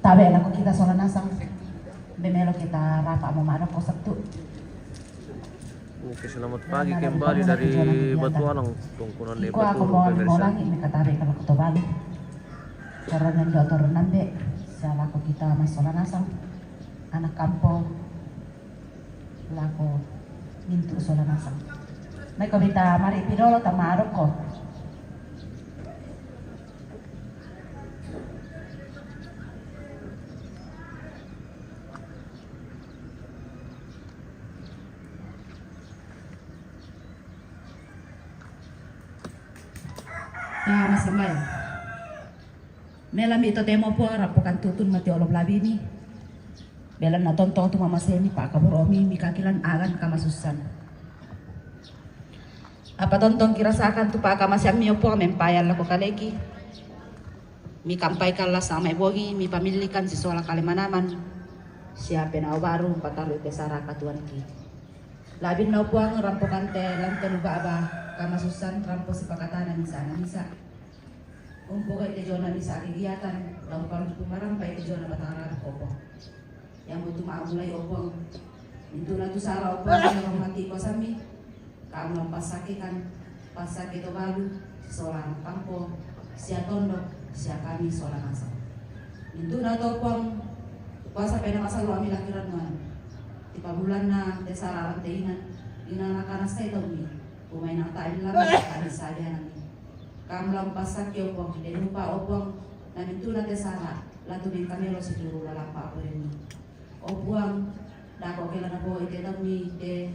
Tabe anak kita soal nasang. Bemelo kita rapa mau marah ko Sabtu. Oke, selamat pagi kembali dari Batualang, tungkunan di Iko ako Baturo, mo pemirsa. lang ini katabe kalau ketobal. Karena nanti otor nambe, siapa ko kita masalah nasang anak kampung lako mintu soal nasang. May kabita mari pirolo tamarok ko. Masamay. Melam ito temo po rapukan tutun mati olob labi ni. Belan na tontong tu mama seni pa kaboromi mi kakilan agan kamasusan. Apa tontong kirasakan tu pa kamasyam mi opo mempayal lako kaleki. Mi kampay kala sa may bogi mi pamilikan si sola kalimanaman. Siapa na baru pataru te sara katuan ki. Labin na opo ang rampukan te lantan ba kamasusan rampo si pakatanan misa. Umpo kay Tejona misa kegiatan lampang pumarampai Tejona batangan opo. Yang butuh maamulay opo. Itu na tu sara opo yang mati ko sami. Kamu pasakikan pasakit o balu seorang kampo sia tondo sia kami seorang asal. Itu na to opo puasa pena masalo ami lakiran man. Di pabulan na desara anteinan ina nakanas kay tawmi. Umay na tayo lang kami sabi namin. Kamlang pasak yo po, dan lupa opong namin tunat sana, lato din kami lo siguro lalapa ako rin. Opuang, dako kailan na po itedami de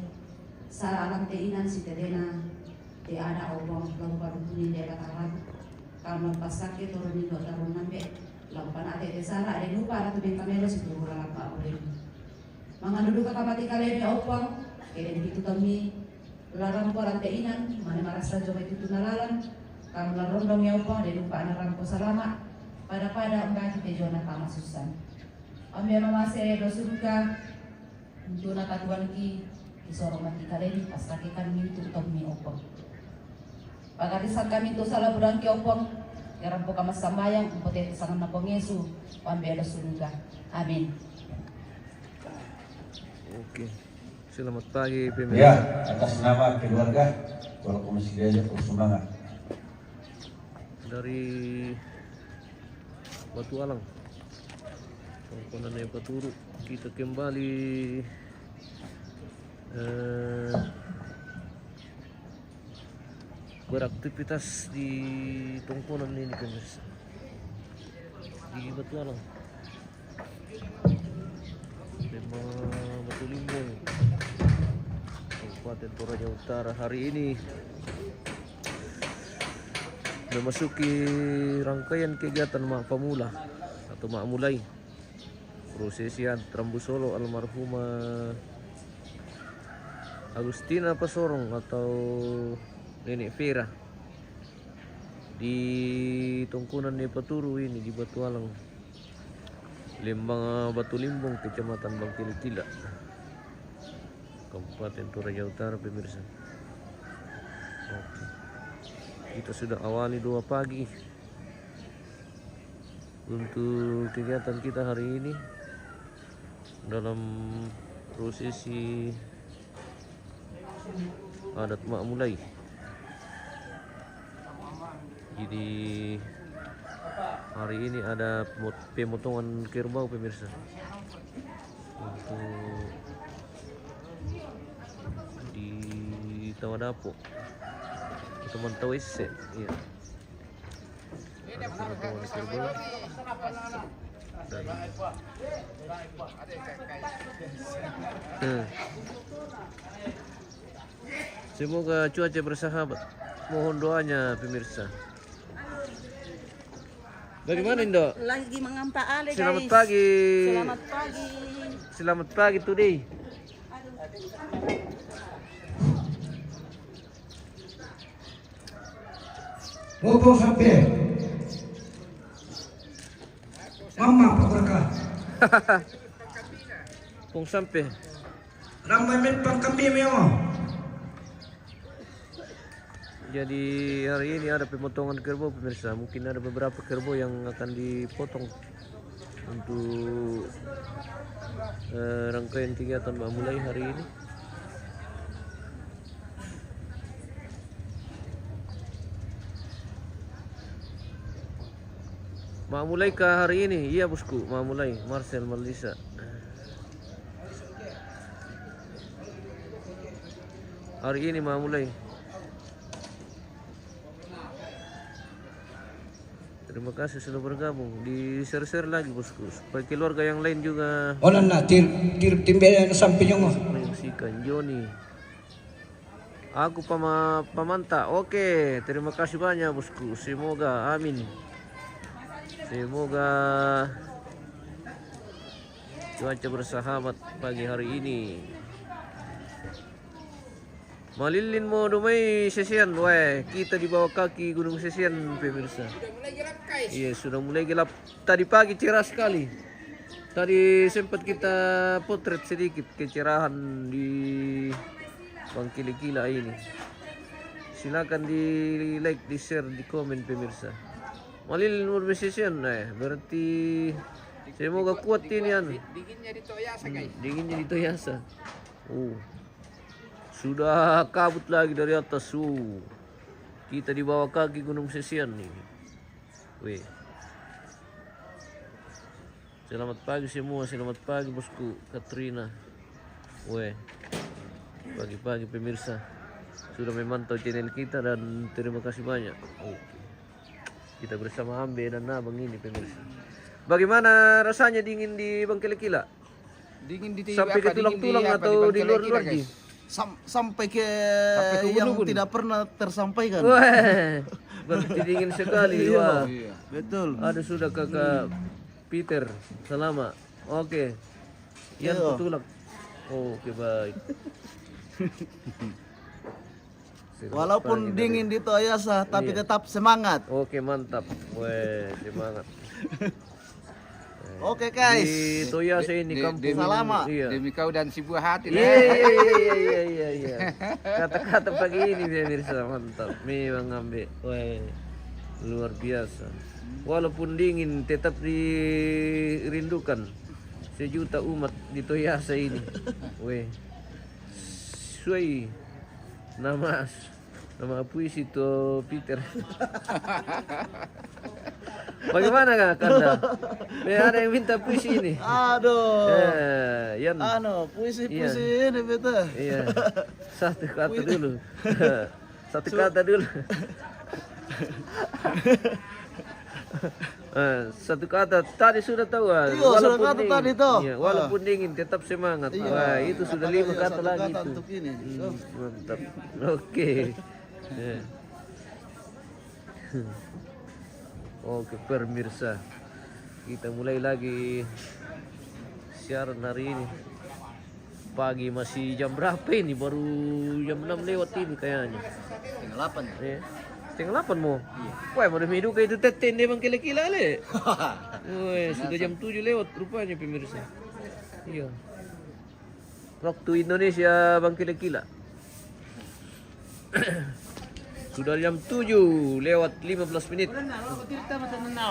sa alam teinan si Tedena, de ada opong lampa rupunin de kataran. Kamlang pasak yo turun nito tarong nambe, lampa na ate sana, de lupa lato din kami lo siguro lalapa ako rin. Mga nuduka kamati kalian ni opong, kaya dito kami larang po lang teinan, manimaras na jomay tutunalalan. Kami larondong yaw po, di lupa na rampo salama. Pada ang bagi Tejona kamasusan. Ami mamase dosuka, untuk nakatuan ki, isorong mati kalian, pas kakikan mi tutong mi opong. Pagkatisan kami to sa laburang ki opong, yarampo kamas sambayang, umpote sangan na pong Yesu, pambelo sunuga. Amin. Oke, selamat pagi pemirsa. Ya, atas nama keluarga, walaupun masih diajak bersemangat. Dari Batualang, tungkunan di Baturo, kita kembali beraktivitas di tungkunan ini pemirsa di Batualang. Memang Batulimbung, Kabupaten Toraja Utara hari ini memasuki rangkaian kegiatan Mak Pamula atau Mak Mulai prosesi Rambu Solo almarhumah Agustina Pasorong atau Nenek Vera di tungkunan di Paturu ini di Batualang, Lembang Batulimbung, Kecamatan Bangkili-Tila, Kabupaten Toraja Utara pemirsa. Oke. Kita sudah awali 2 pagi untuk kegiatan kita hari ini dalam prosesi adat Mak Mulai. Jadi hari ini ada pemotongan kerbau pemirsa untuk di Tawadapo. Teman tahu isi, iya. Ada pemotongan kerbau dan semoga cuaca bersahabat. Mohon doanya pemirsa. Bagaimana Indo? Lagi mengampak ale guys. Selamat pagi. Selamat pagi. Selamat pagi today. Opo sampai Mama pakarka Kung sampai ramai men pang kami mo. Jadi hari ini ada pemotongan kerbau pemirsa. Mungkin ada beberapa kerbau yang akan dipotong untuk rangkaian kegiatan mulai hari ini. Mulai ke hari ini? Iya bosku, mulai. Marcel Malisa. Hari ini mulai. Terima kasih sudah bergabung. Di share-share lagi bosku, supaya keluarga yang lain juga Onan na, tir timbe na samping mo. menyaksikan. Joni, aku pamanta. Oke, terima kasih banyak bosku. Semoga, amin. Semoga cuaca bersahabat pagi hari ini. Malilin mo dumay sesian, weh. Kita di bawah kaki Gunung Sesian, pemirsa. Iya, sudah mulai gelap. Tadi pagi cerah sekali. Tadi sempat kita potret sedikit kecerahan di Bangkili-Kila ini. Silakan di like, di share, di komen pemirsa. Malilin mo dumay sesian, berarti semoga kuat ini an. Dinginnya di Toyasa. Sudah kabut lagi dari atas. Kita di bawah kaki Gunung Sesian nih. Weh. Selamat pagi semua, selamat pagi bosku Katrina. Weh. Pagi-pagi pemirsa sudah memantau channel kita dan terima kasih banyak. Kita bersama Ambe dan Abang ini pemirsa. Bagaimana rasanya dingin di Bangkili-Kila? Dingin di Sampai ke tulang-tulang atau di luar-luar di? Sampai ke yang tidak pernah tersampaikan. Wah, berarti dingin sekali. Wah, Betul. ada sudah kakak Peter, selama. Oke, Yan Iya. petulak. Oke baik. Walaupun dingin di Toyasa, tapi Iya. tetap semangat. Oke mantap. Weh, semangat. Oke guys. Di Toyasa ini kampung. Salama. Iya. Demi kau dan si buah hati. Iya. Kata-kata pagi ini pemirsa mantap. Memang Ambe. Weh, luar biasa. Walaupun dingin tetap dirindukan sejuta umat di Toyasa ini. Weh. Suai. Nama puisi itu Peter. Bagaimana kak Kanda? Ada yang minta puisi ini. Aduh. Yan. Puisi-puisi ini betul. Iya. Satu kata dulu. Satu kata dulu. Satu kata tadi sudah tahu. Iya, sudah kata dingin. tadi tuh. Iya, walaupun dingin tetap semangat. Iya. Wah, itu sudah 5 kata Satu lagi kata itu. untuk ini. Mantap. Oke. Ya. Oke pemirsa, kita mulai lagi siaran hari ini. Pagi masih jam berapa ini? Baru jam 6 lewat ini kayaknya. Setengah 8. Ya. Setengah 8 mau? Wah, mau demi itu teten deh bang kila-kila le. Wah, sudah jam 7 lewat rupanya pemirsa. Iya. Waktu Indonesia bang kila-kila. Sudah jam 7 lewat 15 menit.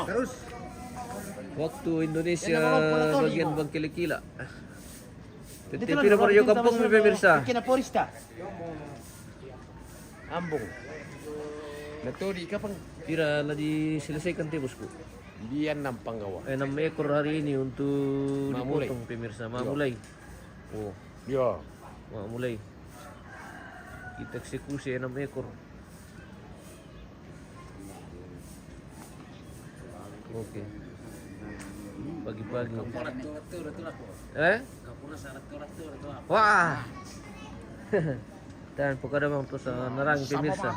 Terus. Waktu Indonesia bagian Bangkili-Kila. Tetapi pira para yung kampung mi pemirsa. Kinaporista. Ambong. Naturi ka pang Pira na diselesaikan ti bosku. diyan ng panggawa. 6 ekor hari ini untuk Mamulai. dipotong pemirsa. Mamulai. Oh, Yo. mamulai. Kita eksekusi 6 ekor. Oke. Pagi-pagi. Wah. Dan pokoknya bang tuh nerang pemirsa.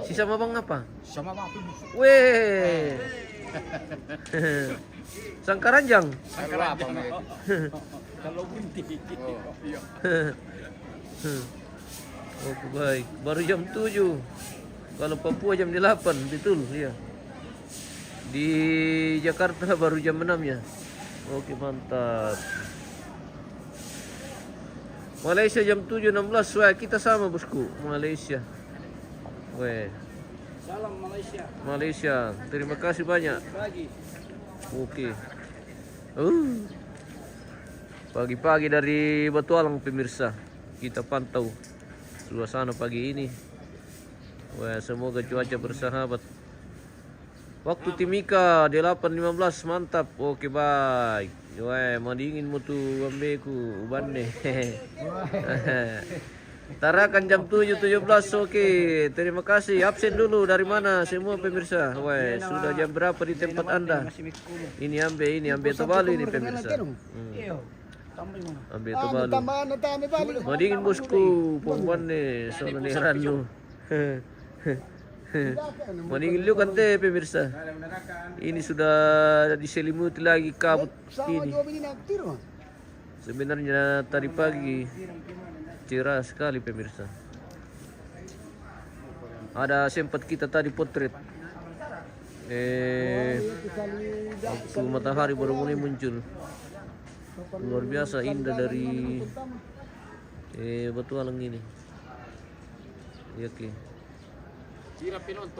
Sisa mabang apa? Sama mga Weh. Sangkaranjang. Sangkarapang na ito. Oke baik. Baru jam 7. Kalau Papua jam 8, betul ya. Di Jakarta baru jam 6 ya. Oke mantap. Malaysia jam 7.16. Wah, kita sama bosku. Malaysia. Weh. Salam Malaysia. Malaysia. Terima kasih banyak. Oke. Pagi-pagi dari Batualang pemirsa, kita pantau suasana pagi ini. Wah, semoga cuaca bersahabat. Waktu Timika 8.15 mantap. Oke baik. Wah, madingin mo tu ambeku uban nih. Tarakan jam 7.17. Oke, terima kasih. Absen dulu dari mana semua pemirsa? Wah, sudah jam berapa di tempat Anda? Ini ambe Tobalu ini pemirsa. Ambe Tobalu. Madingin bosku, pongwan nih, sono nih Ranu. Madingin lu kan teh pemirsa. Ini sudah diselimuti lagi kabut ini. Sebenarnya tadi pagi cerah sekali pemirsa. Ada sempat kita tadi potret. Waktu matahari baru mulai muncul. Luar biasa indah dari Batualang ini. Ya, oke.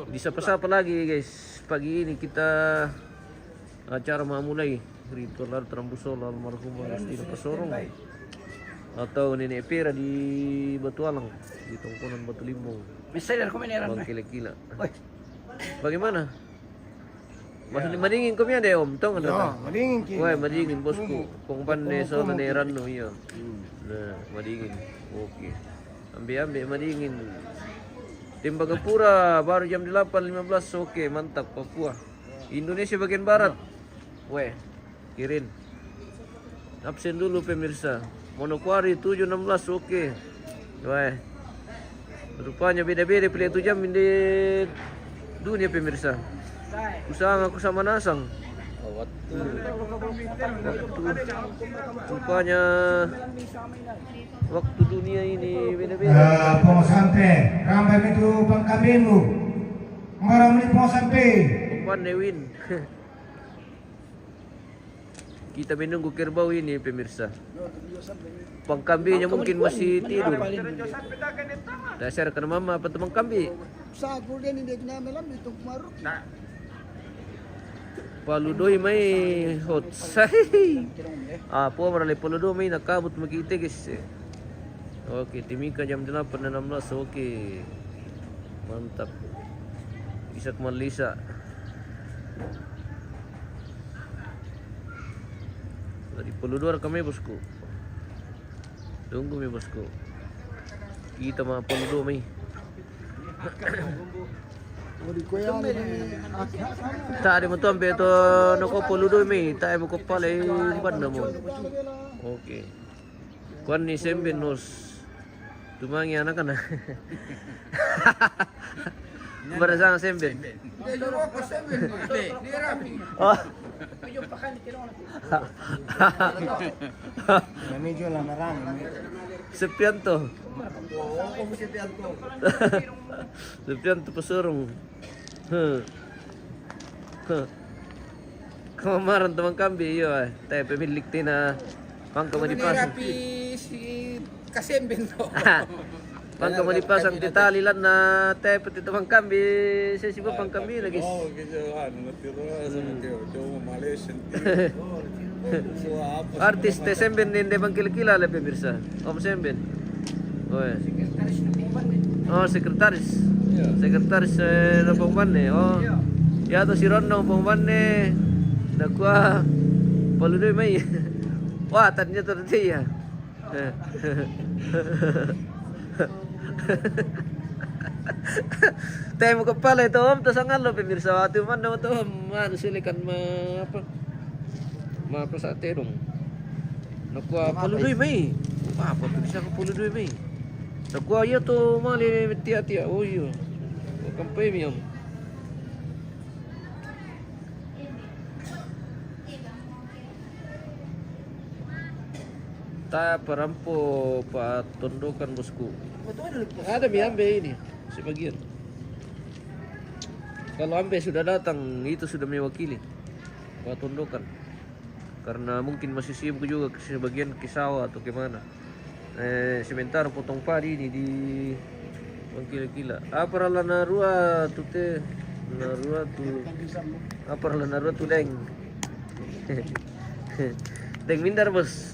Bisa apa lagi guys. Pagi ini kita acara memulai ritual Trambusola almarhum Agustina Pasorong atau Nenek Pera di Batualang di Tongkonan Batu Limbong. Bang Kila-Kila. Bagaimana? Masih madingin ko deh om, tong ano? Madingin ki. Wah, madingin bosku. Kung pande so na Rano iya. Nah, madingin. Oke. Ambil madingin. Tim Bagapura baru jam 8.15. Oke, mantap Papua. Indonesia bagian barat. Weh, kirin. Absen dulu pemirsa. Monokwari 7.16. Oke. Weh. Rupanya beda-beda pilih 7 jam di dunia pemirsa. Usang aku sama Nasang. Rupanya waktu dunia ini beda-beda. Pong sampai, ramai itu pangkabinmu. Orang ini pong sampai. Umpan Dewin. Kita menunggu kerbau ini pemirsa. Pangkambinya mungkin masih tidur. Dasar karena mama apa teman kambi. Paludoi may hot say. Po marali paludoi may nakabot makita guys. Oke, Timika jam 8.16. Oke. Mantap. Isak Malisa. Dari Poludor kami bosku. Tunggu mi bosku. Kita mah Poludor may. Tadi mo to ambe to noko Poludor may. Tayo mo ko pala iban na mo. Oke. Kuan ni Semben nos. Tumangi anak kan. Barasang Semben. Oh. Medyo lang narang. Sepianto. Sepianto Pasorong. Kamaran teman kambi iyo tayo pemilik tina pangka manipasang. Si Kasemben to. Pangka manipasang titalilan na tayo pati teman kambi sa siba pang kambi lagi. Oh, gitu kan, natiro sa Joe Malaysian. Artis te Semben hindi bang kilikilala pemirsa. Om Semben. Oy. Oh, sekretaris. Sekretaris ng Pangbanne. Oh. Yato si Ron ng Pangbanne. Nakwa Paludoy may. Wah, tanya to dia. Tayo mo kapala ito om tas ang alo pemirsa ati man na to man silikan ma sa terong. Nakwa Paludoy may. Apa pemirsa ko Paludoy may. Nakwa ya to mali tia-tia. Oh iyo. Kampay mi om. Ta parampo patondokan bosku. Ada mi ambe ini sebagian. Kalau ambe sudah datang itu sudah mewakili patondokan. Karena mungkin masih sibuk juga sebagian kisawa atau gimana. Sementara potong padi ini di Bangkila-Kila. Apa la narua tu te narua tu apa la narua tu leng. Teng mindar bos.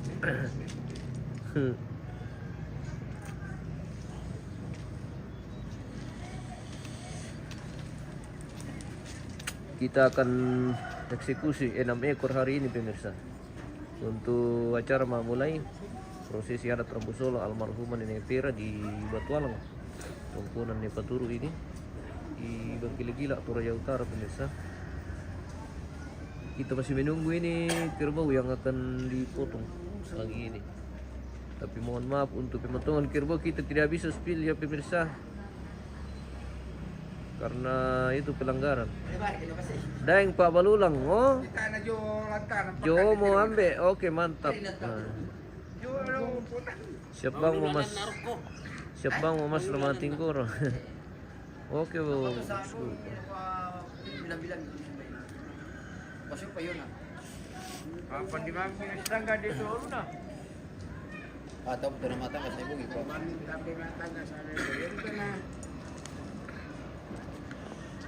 Kita akan eksekusi 6 ekor hari ini pemirsa. Untuk acara memulai prosesi adat Rambu Solo almarhumah Nenek Pera di Batualang. Tumpunan Nepaturu ini di Bangkili-Gila, Toraja Utara pemirsa. Kita masih menunggu ini kerbau yang akan dipotong selagi ini. Tapi mohon maaf untuk pemotongan kerbau kita tidak bisa spill ya pemirsa. Karena itu pelanggaran. Daeng Pak Balulang, oh. Jo mau ambil, oke mantap. Nah. Siap bang mau mas, siap bang mau mas Rama Tingkoro. Oke bu. Apa di mana sedang gak di dulu nah? Atau betul mata nggak saya bunyi kok.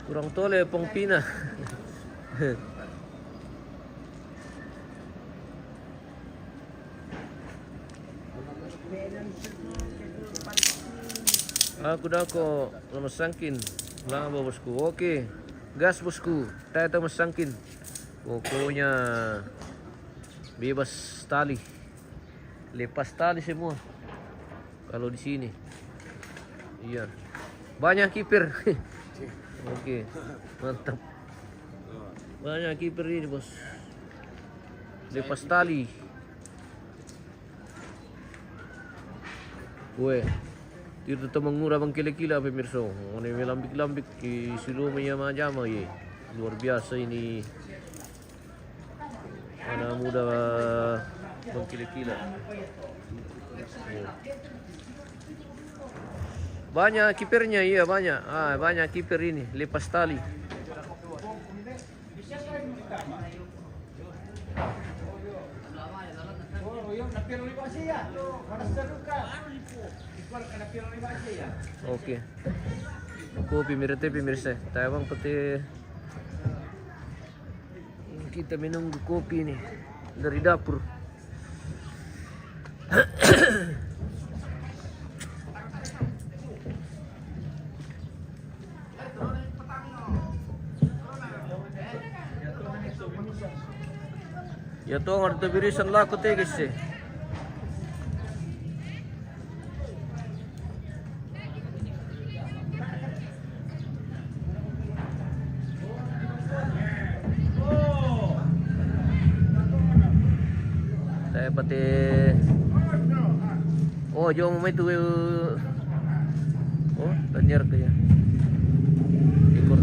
Kurang tole pong pina. Aku dah kok lemas sangkin. Lama bosku. Oke. Gas bosku. Tata mas sangkin. Pokoknya bebas tali. Lepas tali semua. Kalau di sini. Iya. Banyak kiper. Oke, mantap. Banyak kiper ini bos. Lepas tali. Weh, tidak mengurang Bangkili-Gila pemirsa. Ini melambik-lambik di seluruh majama ye. Luar biasa ini. Anak muda Bangkili-Gila. Banyak kipernya, iya banyak. Banyak kiper ini, lepas tali. Oke. Kopi pemirsa. Taiwan peti. Kita menunggu kopi nih dari dapur. Ya tuh ada birisan laku tegas sih. Saya pati. Oh, jom mau itu. Oh, tanyar kaya.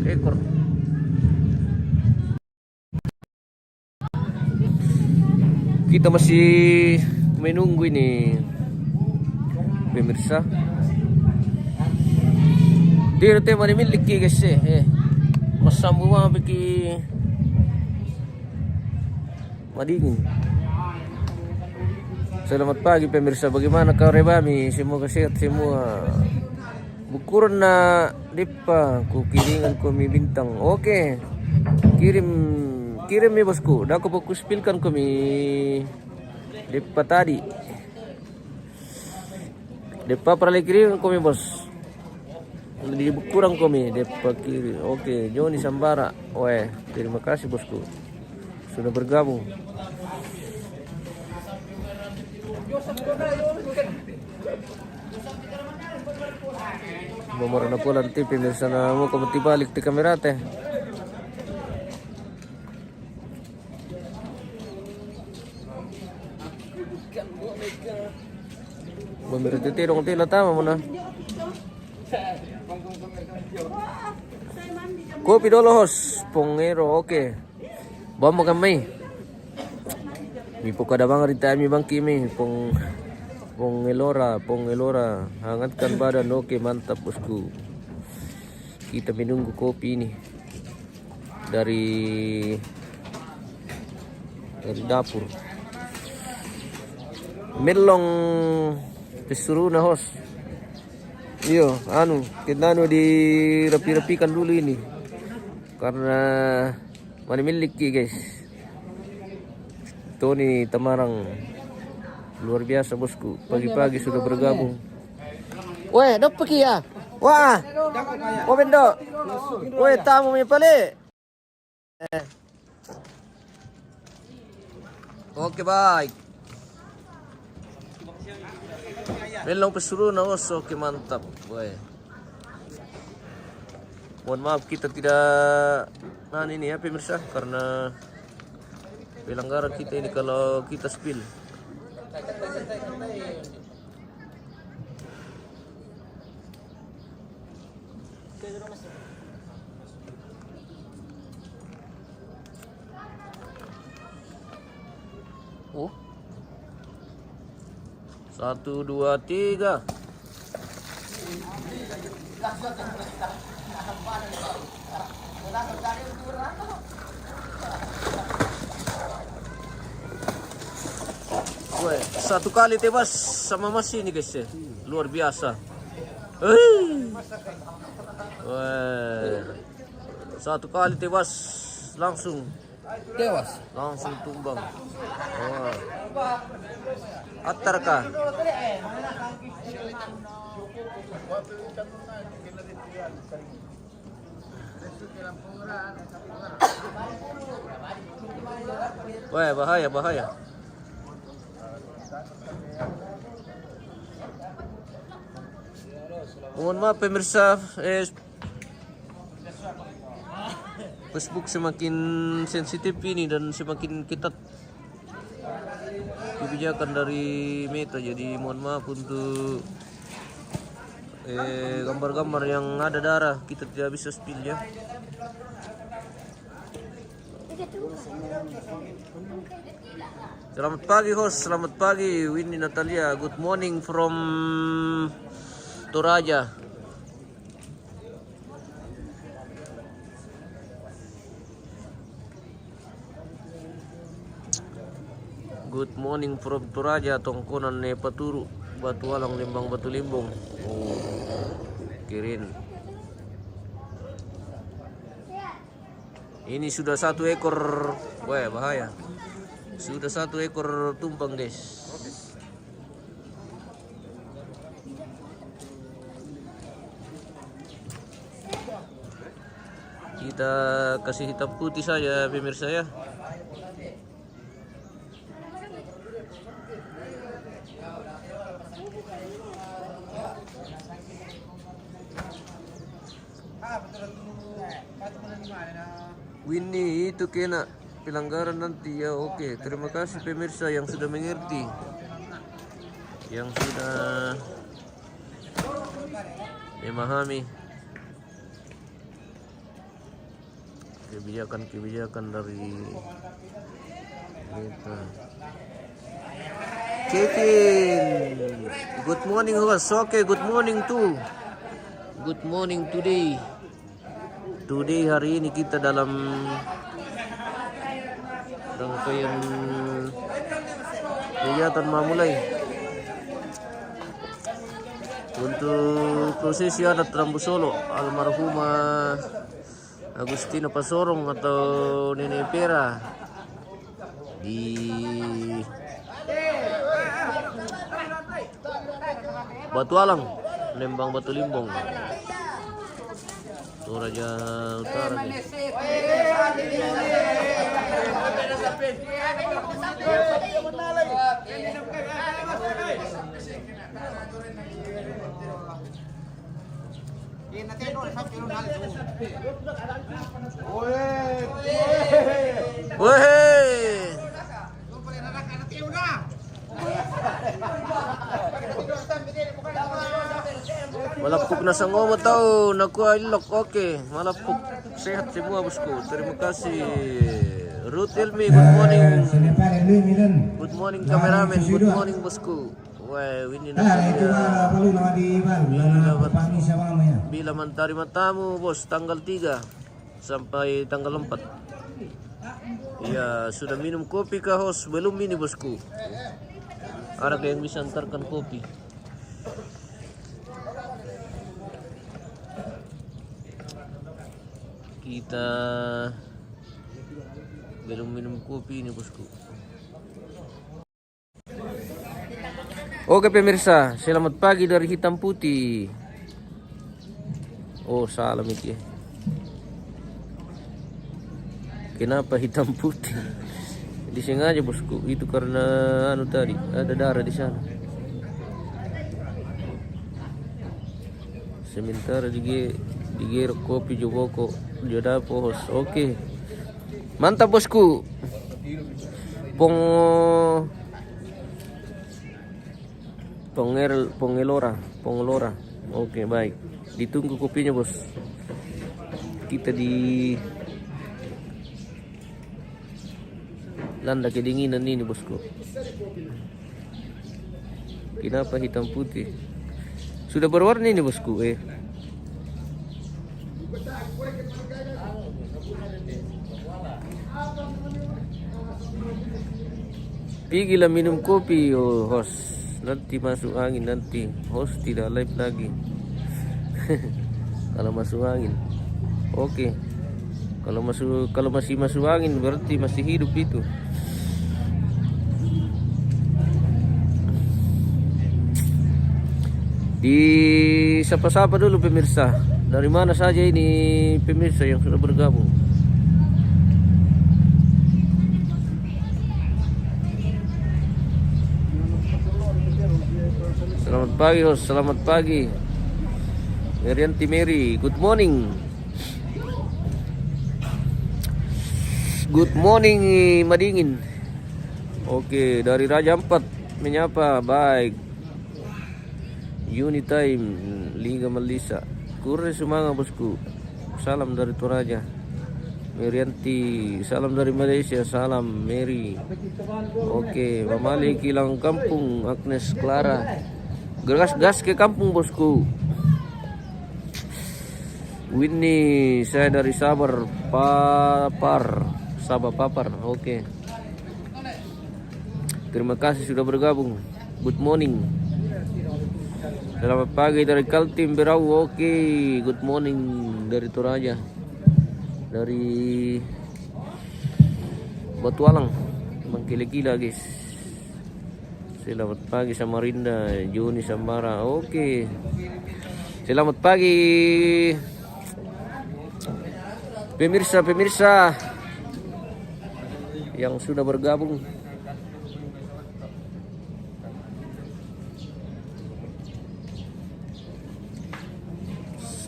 Ekor. Kita masih menunggu ini pemirsa. Dia tema ni milik guys masam buah bagi madingin. Selamat pagi pemirsa, bagaimana kabar kami? Semoga sehat semua. Bukuran na dipa ku kiringan ko mi bintang. Oke. Kirim ya bosku, dah aku fokus pilkan kami depa tadi. Depa pernah kirim kami bos. Lebih kurang kami depa kiri. Oke, Joni Sambara. Weh, terima kasih bosku sudah bergabung. Nomor na po nanti pemirsa na mo kumati balik di kamera teh. Pemirsa tirong tila tama mo na. Kopi dulu host, pongero oke. Bawa kami. Mi po kada bang rita mi bang kimi pong elora, hangatkan badan oke mantap bosku. Kita menunggu kopi ini dari dapur. Melong disuruh na host. Iyo, kita dirapi-rapikan dulu ini karena mana milik guys. Tony Tamarang. Luar biasa bosku, pagi-pagi sudah bergabung. Weh, dok pergi ya? Wah, bendo. Weh, tamu mi pale. Oke, baik. Melong pesuruh na oke mantap. Weh. Mohon maaf kita tidak ini ya pemirsa karena pelanggaran kita ini kalau kita spill. Oh. 1, 2, 3. Weh, 1 kali tewas sama Mas ini guys ya. Luar biasa. Weh. 1 kali tewas langsung tumbang. Oh. Atar kah? Wah, bahaya. Mohon maaf pemirsa, Facebook semakin sensitif ini dan semakin ketat kebijakan dari Meta, jadi mohon maaf untuk gambar-gambar yang ada darah kita tidak bisa spill ya. Selamat pagi host, selamat pagi Winnie Natalia, good morning from Toraja. Good morning from Toraja, Tongkonan Nepaturu, Batualang, Limbang, Batu Limbung. Oh, kirin. Ini sudah 1 ekor, wah bahaya. Sudah 1 ekor tumpang guys. Kita kasih hitam putih saja pemirsa ya. Winnie itu kena pelanggaran nanti ya. Oke, terima kasih pemirsa yang sudah mengerti, yang sudah memahami kebijakan dari Meta. Kevin, good morning host. Oke, good morning too. Good morning today. Today hari ini kita dalam rangkaian kegiatan memulai untuk prosesi adat Rambu Solo almarhumah Agustina Pasorong atau Nenek Pera di Batualang, Lembang, Batu Limbong, Toraja Utara nih. Malapuk na sa ngomot tau, nakuha ilok, oke. Malapuk, sehat semua bosku. Terima kasih. Ruth Elmi, good morning. Good morning kameramen, good morning bosku. Wah, ini bila mentari matamu bos tanggal 3 sampai tanggal 4. Ya, sudah minum kopi kah host? Belum ini bosku. Ada yang bisa antarkan kopi? Kita belum minum kopi ini bosku. Oke pemirsa, selamat pagi dari hitam putih. Oh salah Miki. Kenapa hitam putih? Disengaja bosku, itu karena anu tadi ada darah di sana. Sementara digerok kopi jogoko joda pohos. Oke. Mantap bosku. Pongelora. Oke, baik. Ditunggu kopinya, Bos. Kita di landa kedinginan ini, Bosku. Kenapa hitam putih? Sudah berwarna ini, Bosku. Pergilah minum kopi, oh host. Nanti masuk angin nanti. Host tidak live lagi. Kalau masuk angin. Oke. Kalau masih masuk angin berarti masih hidup itu. Di sapa-sapa dulu pemirsa. Dari mana saja ini pemirsa yang sudah bergabung? Selamat pagi host, selamat pagi Merianti Mary, good morning. Good morning Madingin. Oke, dari Raja 4 menyapa, baik. Unitime Liga Melisa. Kurre semangat bosku. Salam dari Toraja. Merianti, salam dari Malaysia, salam Mary. Oke, Mamali Kilang Kampung, Agnes Clara. Gas ke kampung bosku. Winnie, saya dari Sabah Papar. Oke. Terima kasih sudah bergabung. Good morning. Selamat pagi dari Kaltim Berau. Oke, good morning dari Toraja. Dari Batualang, Mangkila-kila guys. Selamat pagi Samarinda, Juni Sambara. Oke. Selamat pagi pemirsa yang sudah bergabung.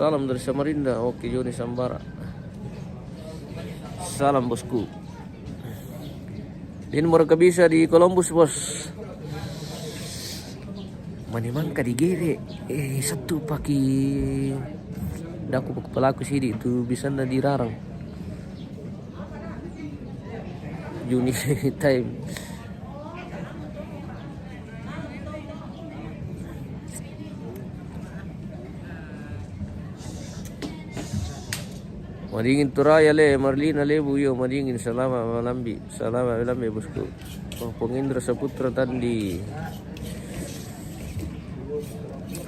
Salam dari Samarinda. Oke, Juni Sambara. Salam bosku. Ini mereka bisa di Columbus bos. Maniman ka digere satu paki daku pelaku sini itu bisa na dirarang Juni time. Madingin Turaya le Marlina Lebu yo madingin salama malambi bosku. Pengindra Saputra Tandi.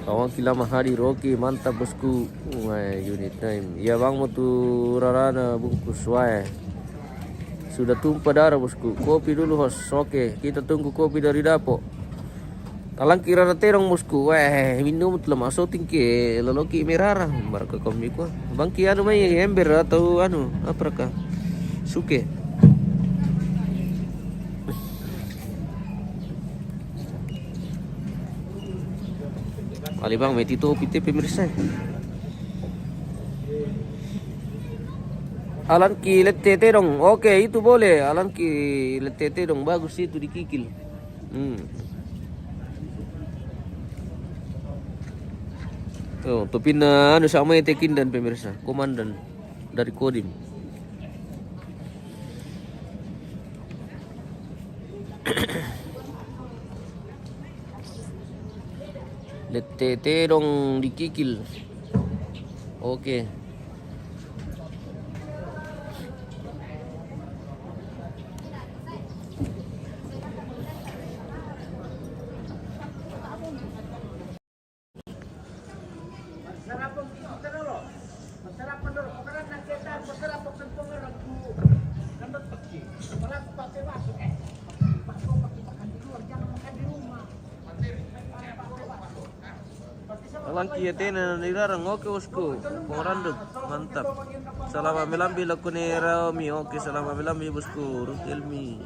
Kawan kilama hari Rocky, mantap bosku. Unit time. Ya bang mau tuh rarana bungkus wae. Sudah tumpah darah bosku. Kopi dulu host. Oke, kita tunggu kopi dari Dapo. Talang kira terong bosku. Minum telah masuk tinggi loloki merara. Marka kami ko. Bang ki anu may ember atau anu apa kah? Suke. Kali bang, may tito pite pemirsa. Alan ki letete dong. Oke, itu boleh. Alan ki letete dong. Bagus itu dikikil. Oh, topin na ano sama itekin dan pemirsa. Komandan dari Kodim. Letete dong dikikil. Oke. Langki ya tena dilarang. Oke bosku. Pengoranduk. Mantap. Selama melambi laku ni Raomi. Oke selama melambi bosku. Ruth Helmi.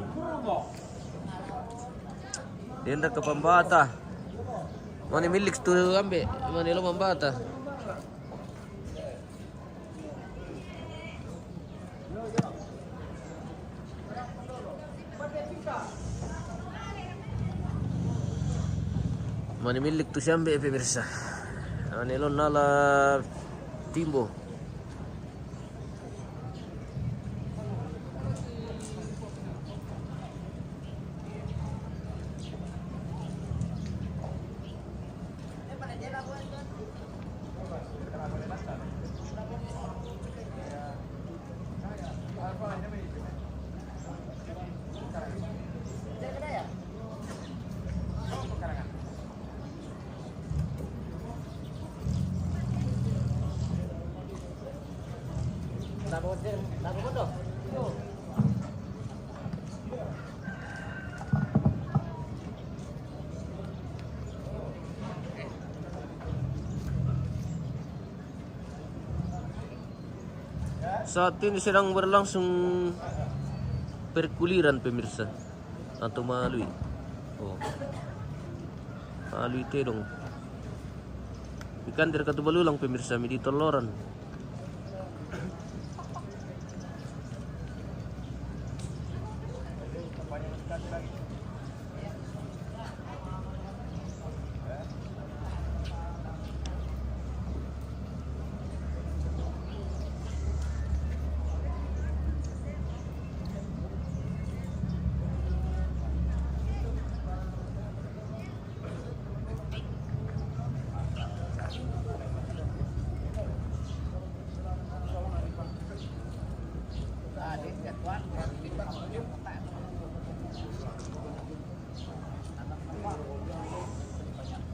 Denda ke pembata. Mana milik tu ambil. Mana lo pembata. Mana milik tu sampai pemirsa. Mana lo nala timbo. Saat ini sedang berlangsung perkuliran pemirsa atau malui. Oh, malui tedong. Ikan dari katu balulang pemirsa midi toloran.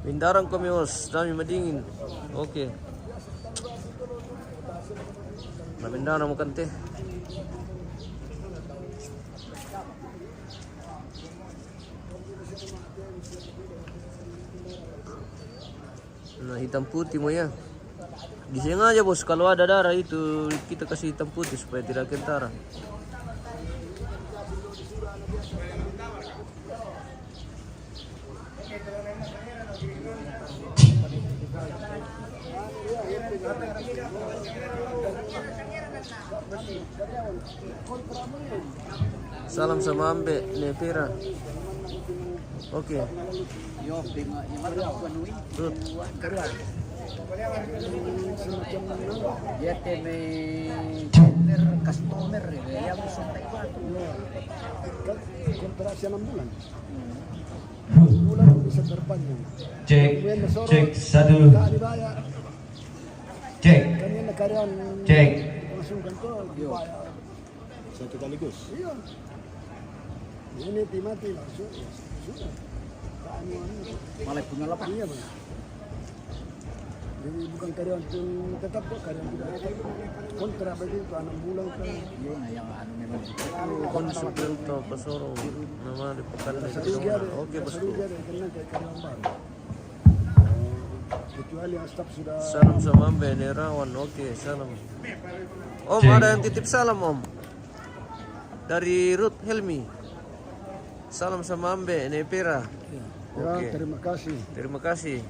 Mindarang kami os, dami madingin. Oke. Mindarang mo kante. Nah, hitam putih mo ya. Disengaja bos, kalau ada darah itu kita kasih hitam putih supaya tidak kentara. Salam sama Ambe, Nepira. Oke. Ruth. Dia teme customer yang sampai kontrasi 6 bulan. Bulan bisa terpanjang. Cek satu. Cek. Cek. Langsung kantor dibayar. Satu kaligus. Iya. Ini mati langsung. Sudah. malah punya lapak. Iya bang. Jadi bukan karyawan pun tetap kok, karyawan tidak kontrak begitu 6 bulan kan. Iya, yang anu memang Konsumen to pesoro nama di pekan oke bosku. Karena kayak karyawan baru. Kecuali yang staf sudah. Salam sama Mbak Nerawan. Oke, salam. Om, ada yang titip salam Om dari Ruth Helmi. Salam sama Mbak Nepera. Ya, Oke. terima kasih. Terima kasih.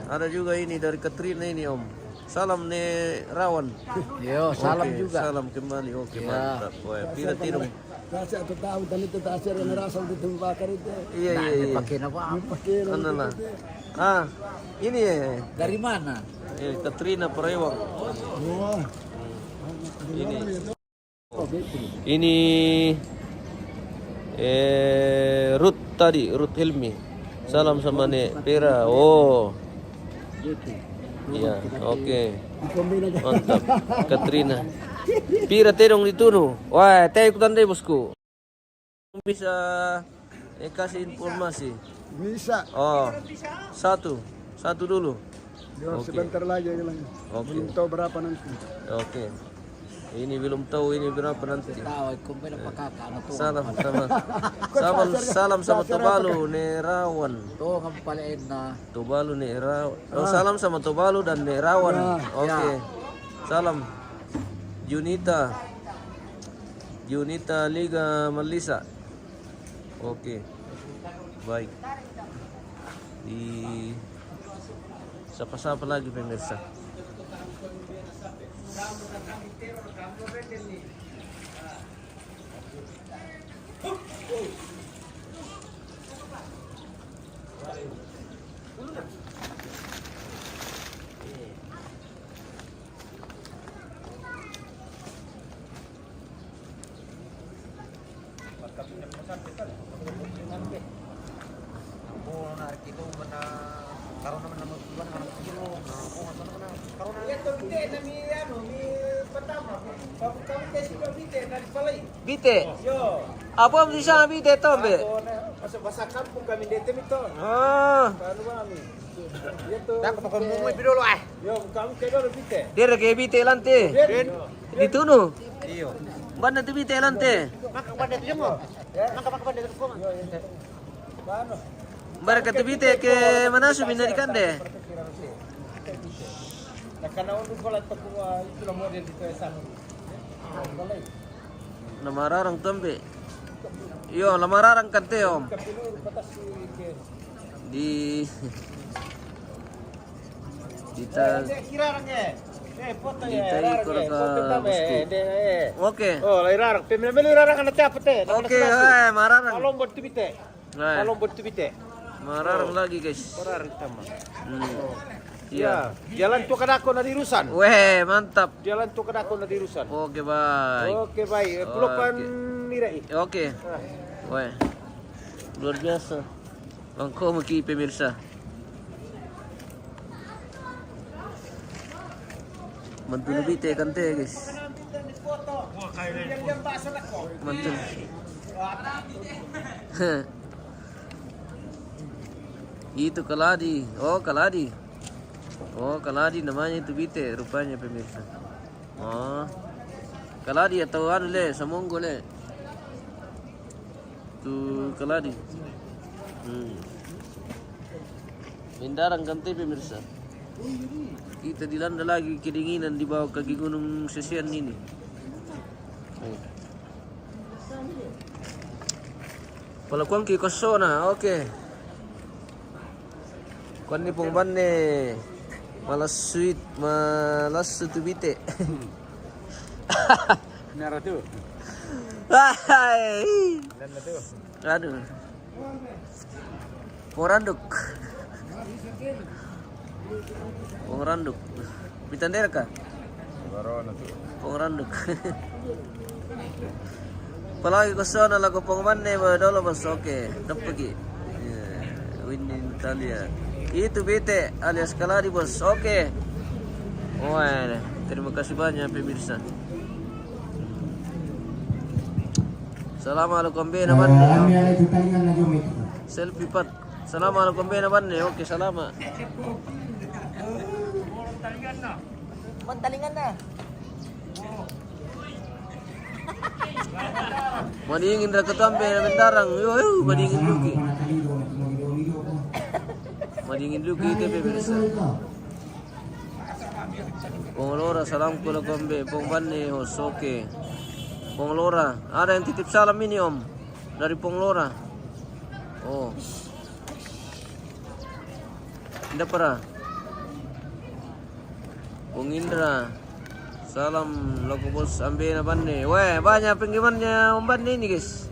Ada juga ini dari Katrina ini Om. Salam Nerawan. Yo, salam Oke, juga. salam kembali. Oke, Ya. mantap. Wah, pira tirong. Kasih aku tahu dan itu tak asal yang rasa untuk membakar itu. Iya, iya, iya. Pakai apa? Pakai Mana lah? Ah, ini ya. Dari mana? Katrina Perewang. Wah. Ini Ruth tadi, Ruth Helmi. Salam sama Nek Pera. Oh. Iya, oke. Mantap. Katrina. Pira terong ditunu. Wah, teh ikutan deh bosku. Bisa kasih informasi. Bisa. Oh. Satu dulu. Ya, Oke. sebentar lagi bilang. Oke. Belum tahu berapa nanti. Oke. Ini belum tahu ini berapa nanti. Tahu kung pwede pakaka ano to. Salam sama Tuvalu Nerawan. To ang palain na. Tuvalu Nerawan. Oh, salam sama Tuvalu dan Nerawan. Oke. Salam. Junita Liga Melisa. Oke. Baik. Di siapa lagi pemirsa? Bite. Apa yang bisa bite to, Be? Masa kampung kami dete mito. Ah, Kanu kami. Itu. Tak pokok mo dulu ah. Yo, kamu kedor bite. dia rege bite lante. Dituno. Iyo. Banda tu bite lante. Maka pada tu mo. Maka pada tu ko. Kanu. Mereka tu bite ke mana subina di kande. Karena untuk bola tekua itu model itu sama. Namararang tembe. Yo, lamararang kante om. Di Kirarangnya. Foto ya. ikut ke bosku. Oke. Oh, lairarang. Pemilih lairarang anak apa teh? Oke, mararang. Kalau buat tu bite. Kalau buat tu bite. Mararang lagi guys. Mararang sama. Iya. Jalan tu kadako na dirusan. Weh, mantap. Jalan tu kadako na dirusan. Oke, baik. Oke, baik. Pelukan nirai. Oke. Weh. Luar biasa. Langkau maki pemirsa. Mantul bite kante guys. Mantul. Itu keladi. Oh, keladi. Oh, keladi namanya itu bite rupanya pemirsa. Oh. Keladi atau anu le, samonggo le. Tuh keladi. Mendarang kante pemirsa. Kita dilanda lagi kedinginan di bawah kaki gunung Sesian ini. Palakuan ki kosona, oke. Kuan ni pong banne. Malas sweet, malas sutubite. Nara tu. Hai. Nara tu. Aduh. Poranduk. Pongranduk. Bitandera ka? Corona tu. Pongranduk. Palagi ko sana lago pongmanne ba dolo bos oke. Dapagi. Win Italia. Itu bete alias Kaladi bos. Oke. Wah, terima kasih banyak pemirsa. Assalamualaikum be naman. Selfie pat. Assalamualaikum be naman. Oke, salama. Talingan na. Madingin ra katambe na mendarang. Yo, madingin luki. Madingin luki itu pemirsa. Ponglora salam kula kombe, Pong Banne Hosoke. Ponglora, ada yang titip salam ini om dari Ponglora. Oh. Tidak pernah. Pong Indra. Salam loko bos ambe na Banne. Weh, banyak penggemarnya om Banne ini guys.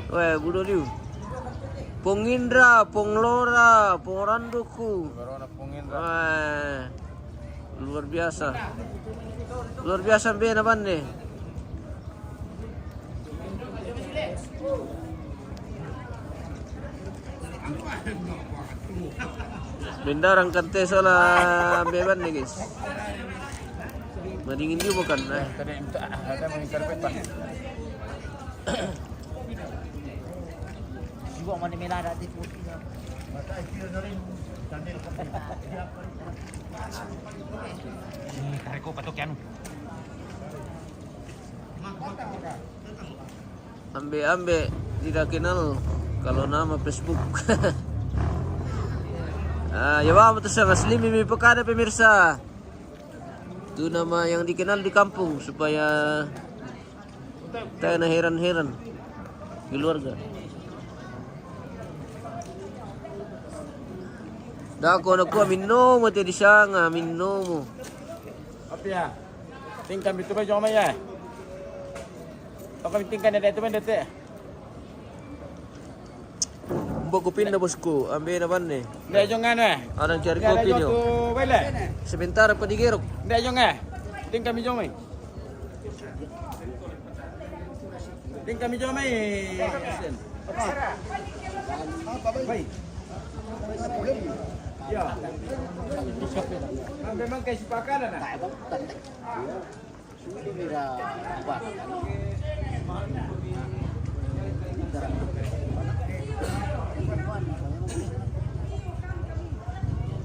Weh, budo liu. Pong Indra, Pong Lora, Pong Randuku. Wah, luar biasa. Luar biasa be na Banne. Bendarang kante salah be Banne guys. Madingin dia bukan. Ada mengikar peta. Sibo man ni Milana di po. Tarik ko patok yan. Ambe-ambe tidak kenal kalau nama Facebook. Ya bang, itu sangat asli Mimi Pekada pemirsa. Itu nama yang dikenal di kampung supaya tak na heran-heran keluarga. Dako na ko minum mo di sanga minum mo. Apa ya? Tingkan itu baju apa ya? Kau tingkan ada itu mana tu? Mbok kopi na bosku, ambil na ban ni. Ndak jangan eh. Orang cari kopi ni. Balik. Sebentar pa digirok. Ndak jangan. Tingkan mi jomai. Tingkan mi jomai. Baik. Ya. Memang kayak sipakan ada.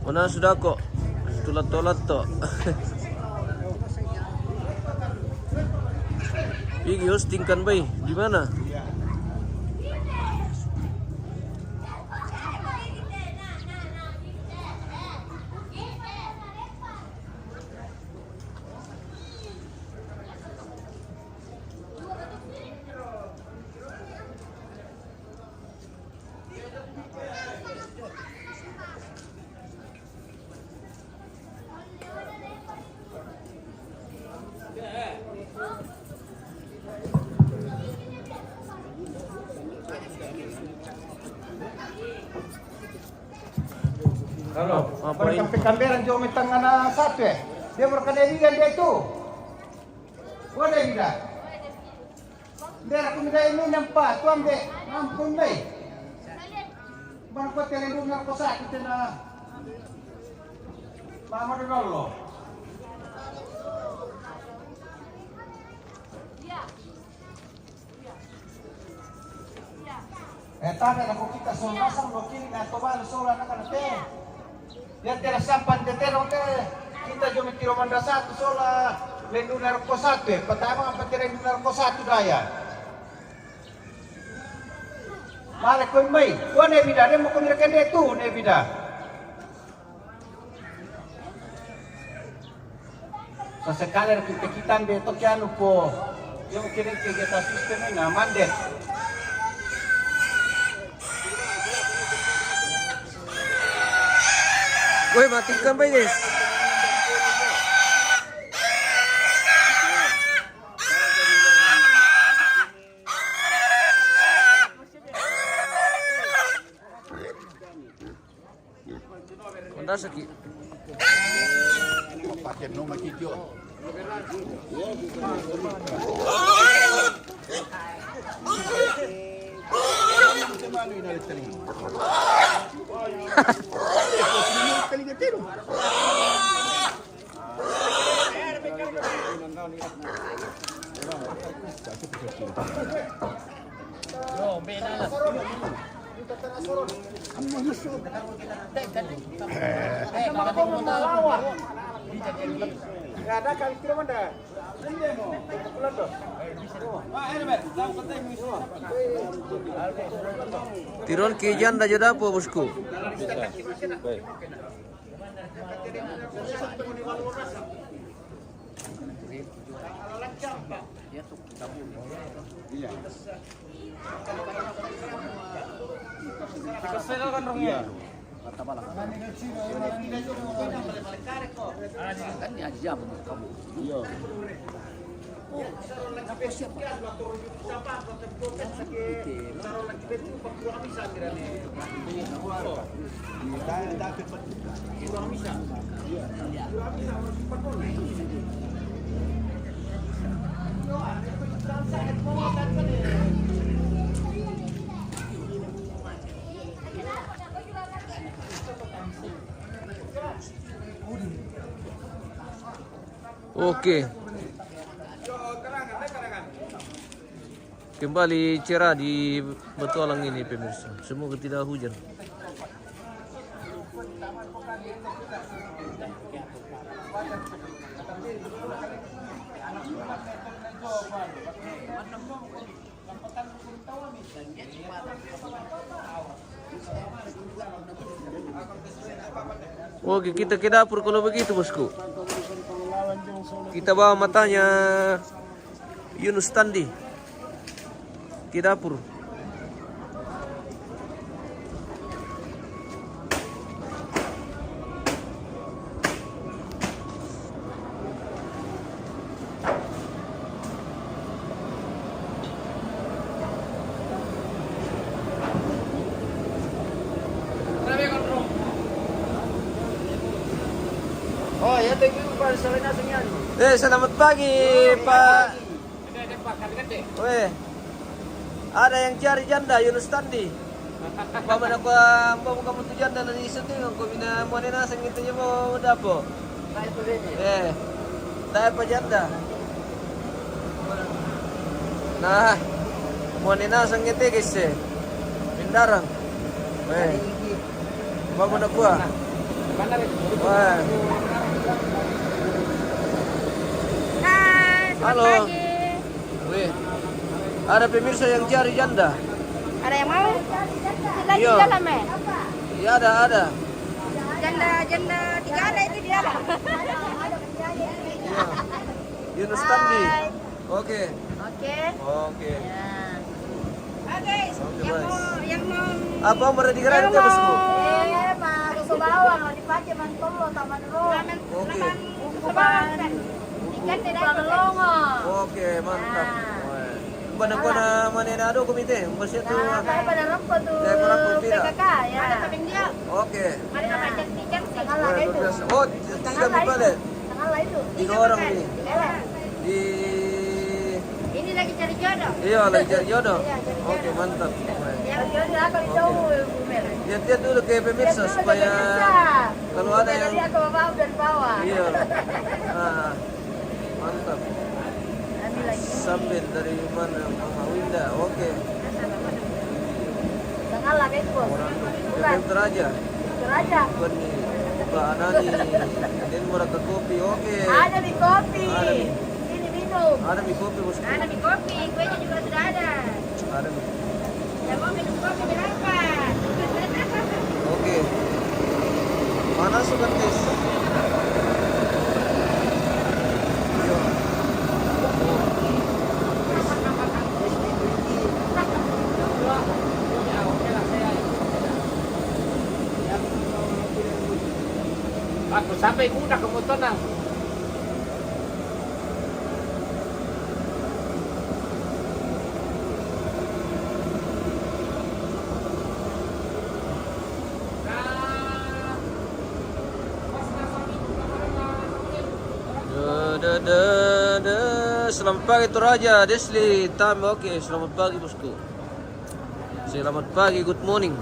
Mana sudah kok? Tulat-tulat to. Pigi hosting kan bay, di mana? Halo, Apa ini? kamperan jauh metang anak satu eh. Dia berkena evidan dia itu. Gua ada evidan. Dia aku minta ini nampak, tu ambil. Ampun deh. Mana kau telendung narkosa kita nak. Lama dulu lo. Tanda aku kita solasang lo kini na toban sola na kanate. Ya tera sampan de tero te kita jo mitiro manda satu sola lendu narko satu pertama apa tera lendu narko satu daya. Mare koi mai, ko ne bida de mo ko ni kende tu ne bida. Sesekali kita kitan de to kianu po. Yung kini kita sistem na mandet. Woi, matikan bay guys. Anda sakit. Pakai nomor kikyo. Ada kali kira mana? Tiron kijan dah jodoh apa bosku? Kan dia jam kamu. Iya. Oke. Kembali cerah di Petualang ini pemirsa. Semoga tidak hujan. Oke, kita ke dapur kalau begitu, bosku. Kita bawa matanya Yunus Tandi ke dapur. Oh ya, thank you Pak. Selamat pagi, Pak. Weh, ada yang cari janda Yunus Tandi. Paman aku mau kamu tu janda na isu tu ko bina mo na sang itu mo dapo. Dai pa janda. Nah, mo na sang itu guys. Pindarang. Weh. Paman aku. Wah. Halo. Weh. Ada pemirsa yang cari janda. Ada yang mau? Lagi Iya. di dalam ya? Iya ada. Janda tiga ada itu di dalam. Iya. Yunus Tandi. Oke. Oke. Oke. Ya. Oke. Yang mau Apa mau di gerai ke bosku? Mas ke bawah mau dipakai mantolo taman lo. Oke. Ikan tidak melongo. Oke, mantap. Bukan mana ada komite, masih tu. Saya pada rumput tuh. Saya pada rumput tidak. PKK ya. Ada samping dia. Oke. Ada macam ikan tengah lah itu. Oh, tiga balik. Tengah lah itu. Tiga orang ini. Di Ini lagi cari jodoh. Iya, lagi cari jodoh. Iya, cari jodoh. Oke, mantap. Yang jodoh aku dijauh Bu Mel. Lihat dulu ke pemirsa supaya kalau ada yang Dia ke bawah dan bawah. iya. Nah, mantap. Ambil lagi. Sambil dari mana Mama Winda. Oke. Tengah lah itu. Bukan. Filter aja. Teraja. Bukan nih. Mbak Anani. Dan murah ke kopi. Oke. Ada di kopi. Ada nih. Ini minum. Ada di kopi bosku. Ada di kopi. Kuenya juga sudah ada. Ada nih. Yang mau minum kopi silahkan. Oke. Mana suka tes? Aku sampai udah ke motor nang. Selamat pagi Toraja, Desli, Tam, oke, selamat pagi bosku. Selamat pagi, good morning.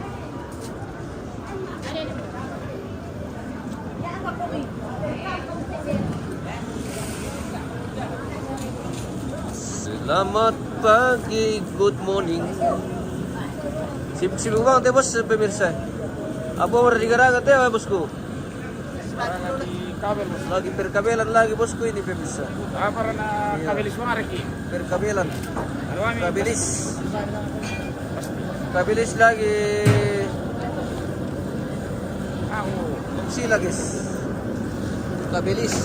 Selamat pagi, good morning. Sibuk banget ya bos pemirsa. Apa udah digaragat ya bosku? Lagi perkabelan lagi bosku ini pemirsa. Apa na kabelis mo ariki? Perkabelan. Kabilis lagi. Sila guys. Kabilis.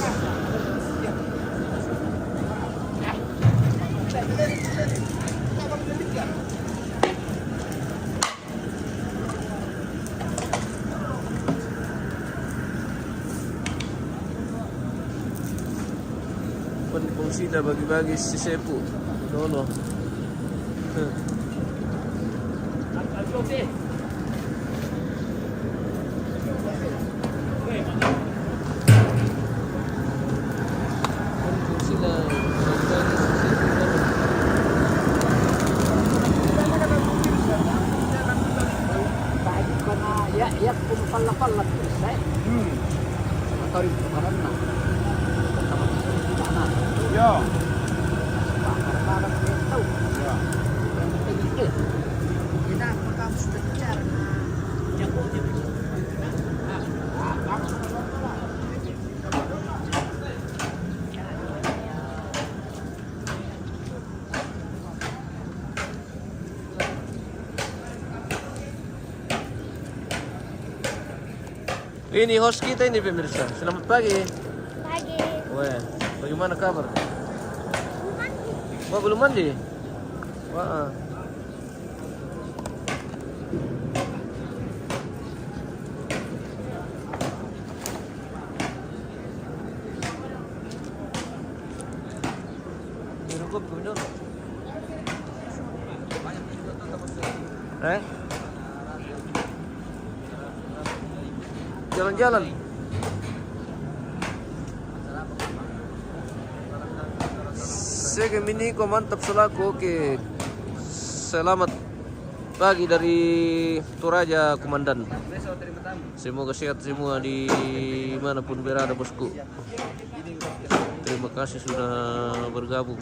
Pun sila bagi-bagi si Sepu. Lolo. Ya, pala-pala saya. Atau di karena. Yo. Kita apakah sudah bicara? Ini host kita ini pemirsa. Selamat pagi. Pagi. Wah, bagaimana kabar? Wah, belum mandi? Wah. Minum kopi minum. Jalan-jalan. Saya Mini ko mantap selaku. Oke. Selamat pagi dari Toraja Komandan. Semoga sehat semua di manapun berada bosku. Terima kasih sudah bergabung.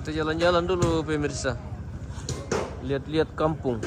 Kita jalan-jalan dulu pemirsa. Lihat-lihat kampung.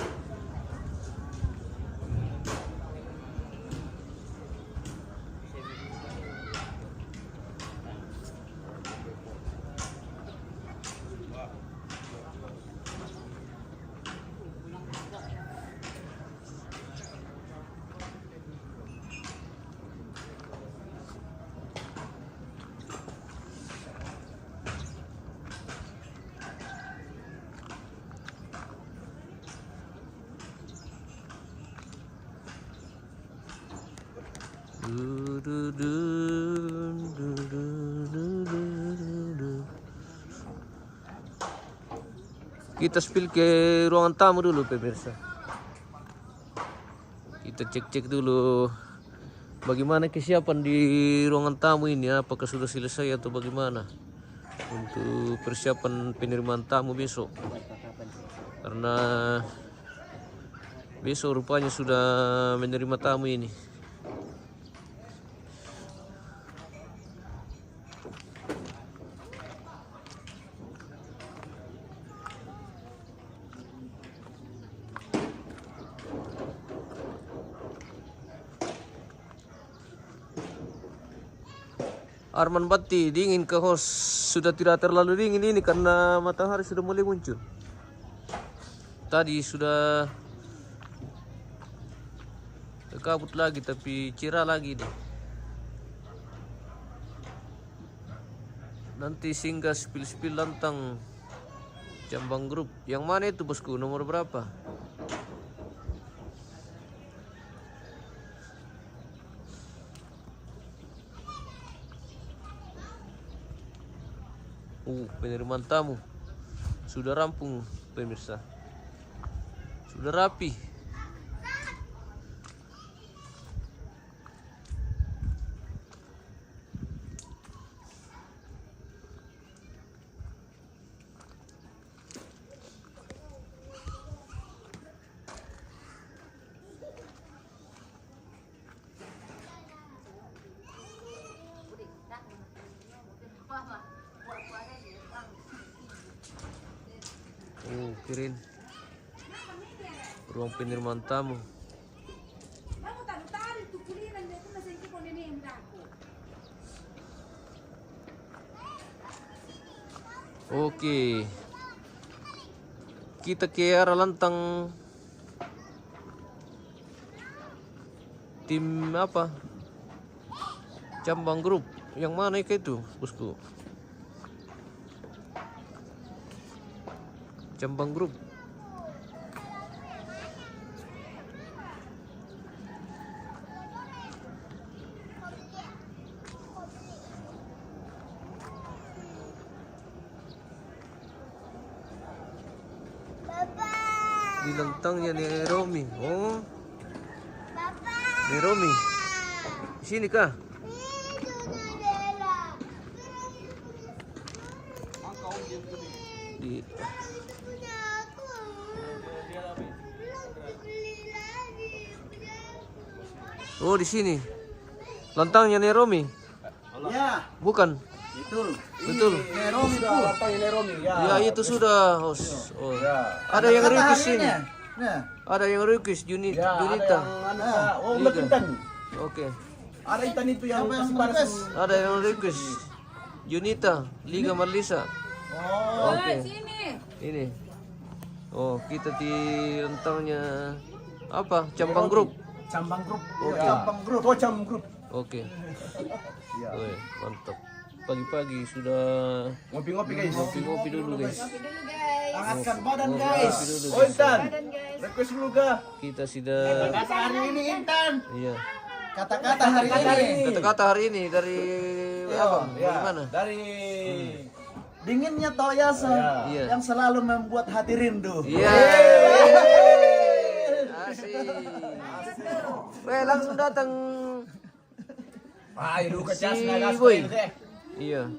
Kita spill ke ruangan tamu dulu pemirsa. Kita cek-cek dulu bagaimana kesiapan di ruangan tamu ini, apakah sudah selesai atau bagaimana untuk persiapan penerimaan tamu besok. Karena besok rupanya sudah menerima tamu ini. Arman Batti, dingin ke host? Sudah tidak terlalu dingin ini karena matahari sudah mulai muncul. Tadi sudah kabut lagi tapi cerah lagi nih. Nanti singgah spill-spill lantang Jambang Group. Yang mana itu bosku? Nomor berapa? Penerimaan tamu sudah rampung pemirsa, sudah rapi. Kirim ruang penerimaan tamu. Oke, kita ke arah lantang tim apa? Jambang Group. Yang mana itu bosku? Jambang Group. Di lantangnya nih Romi. Oh, nih Romi. Sini kah? Di Oh, di sini. Lantangnya Neromi? Ya, Bukan. betul. Betul. Neromi itu. Ya, itu sudah. Oh. Ada yang request ini. Nah, Ada yang request Junita. Oh, Intan. Oke. Ada Intan itu yang siapa yang kasih panas. request? Ada yang request Junita, Liga Marlisa. Oh, Oke. Ini. Oh, kita di lantangnya apa? Cambang Grup. Cambang grup. Oke. Gampang grup. Tocam grup. Oke. Wih, mantap. Pagi-pagi sudah Ngopi-ngopi guys. ngopi-ngopi dulu, guys. Hangatkan badan Ngopi guys. dulu, Oh guys. Intan. Request dulu ga? Kita sudah Kata hari ini Intan. iya. Kata-kata hari ini. Kata-kata hari ini dari apa? Dari mana? Dari Dinginnya Toyasa Iya. yang selalu membuat hati rindu. Iya. Asik. Weh, langsung datang Ayo lu si kecas nagas. Boy. Iya.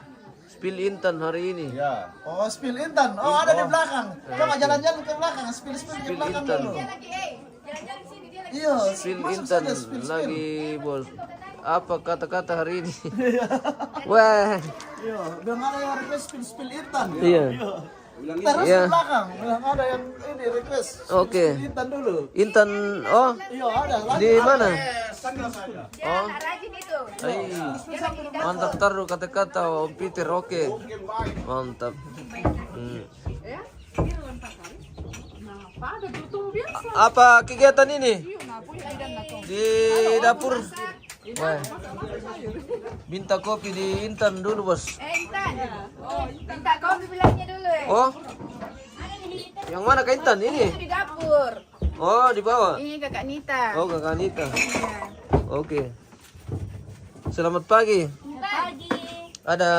Spill Intan hari ini. Ya. Oh, spill Intan. Oh, ada di belakang. Coba jalan-jalan ke belakang, spill ke Spill belakang Intan. dulu. Iya, Spill masuk Intan saja, spill. lagi, Bos. Apa kata-kata hari ini? Wah. Iya, bilang ada yang request spill Intan. Iya. Terus Iya. di belakang, bilang ada yang ini request. Oke. Spill Intan dulu. Intan, oh, Iya, ada. Lagi di mana? Dia nggak rajin itu. Ay, mantap taruh kata-kata Om Peter, oke. Mantap. Apa kegiatan ini? Di dapur. Wah. Minta kopi di Intan dulu, Bos. Intan. Minta kopi bilangnya dulu. Oh. Yang mana Kak Intan ini? Itu di dapur. Oh, di bawah. Ini kakak Nita. Oh, Kakak Anita. Oke. Selamat pagi. Pagi. Ada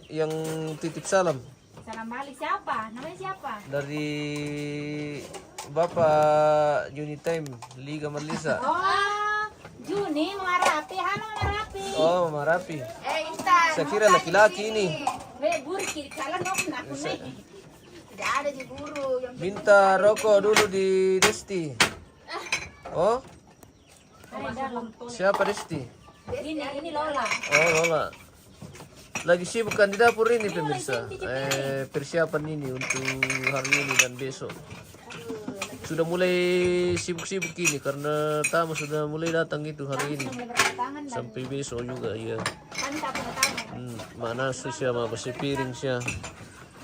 yang titip salam Salam balik siapa? Namanya siapa? dari Bapak Unitime Liga Marlisa. Oh, Juni Marapi. Halo Marapi. Oh, Marapi. Intan. Saya kira laki-laki ini. Burki, salah ngomong aku nih. Tidak ada di guru yang Minta rokok dulu di Desti. Oh, siapa Desti? ini Lola. Oh, Lola. Lagi sibuk kan di dapur ini pemirsa. Persiapan ini untuk hari ini dan besok. Sudah mulai sibuk-sibuk ini karena tamu sudah mulai datang itu hari ini. Sampai besok juga ya. Mana susah apa si piring sih?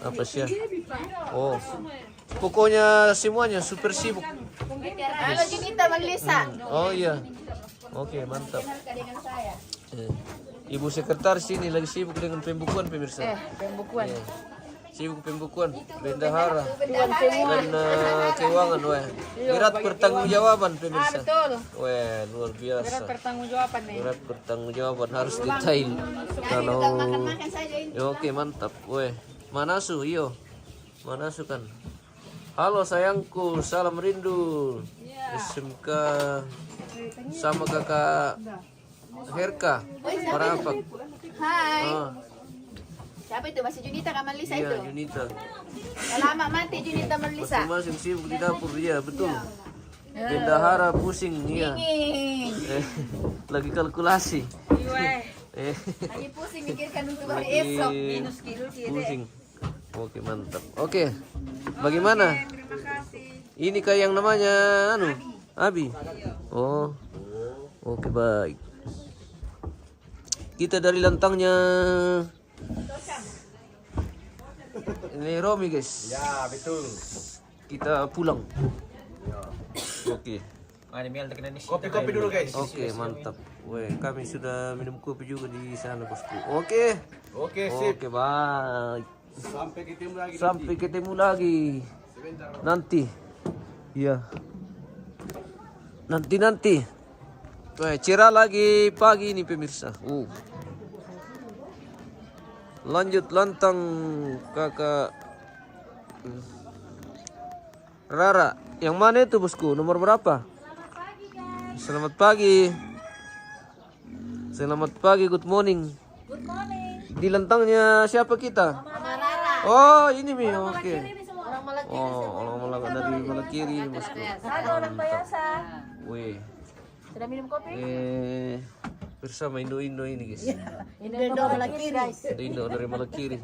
Apa sih? Oh, pokoknya semuanya super sibuk. Halo Junita Marlisa. Oh iya. Oke, mantap. Ibu sekretaris ini lagi sibuk dengan pembukuan pemirsa. Pembukuan. Sibuk pembukuan bendahara dan keuangan, weh. Berat pertanggungjawaban pemirsa. Betul. Weh, luar biasa. Pertanggungjawaban nih. Berat pertanggungjawaban harus detail. Kalau Makan saja ini. ya, oke, mantap. Weh, Manasu, iyo. Manasu kan. Halo sayangku, salam rindu. SMK sama kakak Herka. Parapak. Hai. Ah, Siapa itu? Masih Junita Kak Marlisa iya, itu? Junita. Lama mati Junita Marlisa. Masing-masing sibuk di dapur, iya, betul. Bendahara pusing, iya. Dingin. Lagi kalkulasi. Lagi pusing mikirkan untuk hari Lagi esok. pusing. Oke, mantap. Oke, bagaimana? Ini kayak yang namanya Abi. Oh, oke, baik. Kita dari lantangnya ini Romi, guys. Ya, betul. Kita pulang. Oke. Kopi-kopi dulu guys. Oke, mantap. Weh, kami sudah minum kopi juga di sana, Bosku. Oke. Oke, sip. Oke, baik. Sampai ketemu lagi. Sampai ketemu lagi. Nanti. Iya. Nanti. Weh, cerah lagi pagi ini pemirsa. Lanjut lantang kakak Rara. Yang mana itu, Bosku? Nomor berapa? Selamat pagi. Selamat pagi, good morning. Good morning. Di lantangnya siapa kita? Mama Rara. Oh, ini Mi. Oke. Orang Malakiri Oh, orang Malaka dari Malakiri, Bosku. Halo anak biasa. Wih. Sudah minum kopi? Bersama Indo-Indo ini guys. Indo Malakiri guys. Indo dari Malakiri.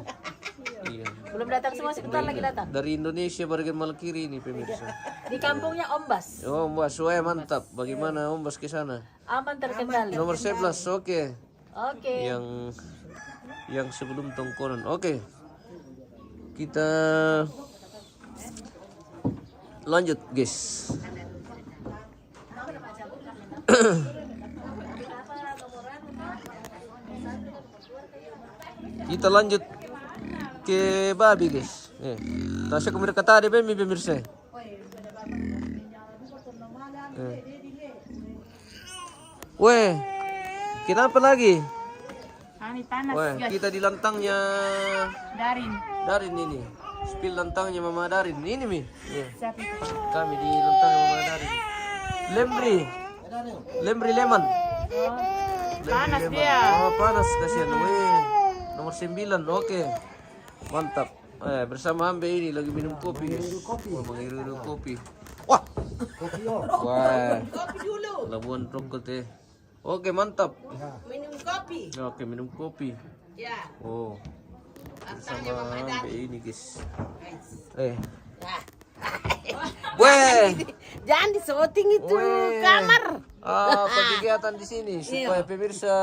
Iya. Belum datang semua, sebentar lagi datang. Dari Indonesia bagian Malakiri ini pemirsa. Di kampungnya Ombas. Oh, Ombas, wah mantap. Bagaimana Ombas ke sana? Aman terkendali. Nomor 11, oke. Oke. Yang sebelum tongkonan. Oke. Kita lanjut, guys. Kita lanjut ke babi, guys. Tasya kemudian kata ada pemirsa. Weh, kenapa lagi? Ini panas, Weh, guys. kita di lantangnya Darin. ini. Spill lantangnya Mama Darin. Ini Mi. Siapa itu? Kami di lantangnya Mama Darin. Lembri lemon. Panas Lemon. dia. Oh, panas kasihan. Weh. Nomor 9. Oke. Mantap. Bersama Ambe ini lagi minum kopi, guys. Mengiru kopi. Wah. Wah. Kopi dulu. Labuan rokok teh. Oke, mantap. Minum kopi. Oke, minum kopi. Ya. Oh. Bersama Ambe ini, guys. Weh. Jangan disoting itu Weh. kamar. Apa kegiatan di sini supaya pemirsa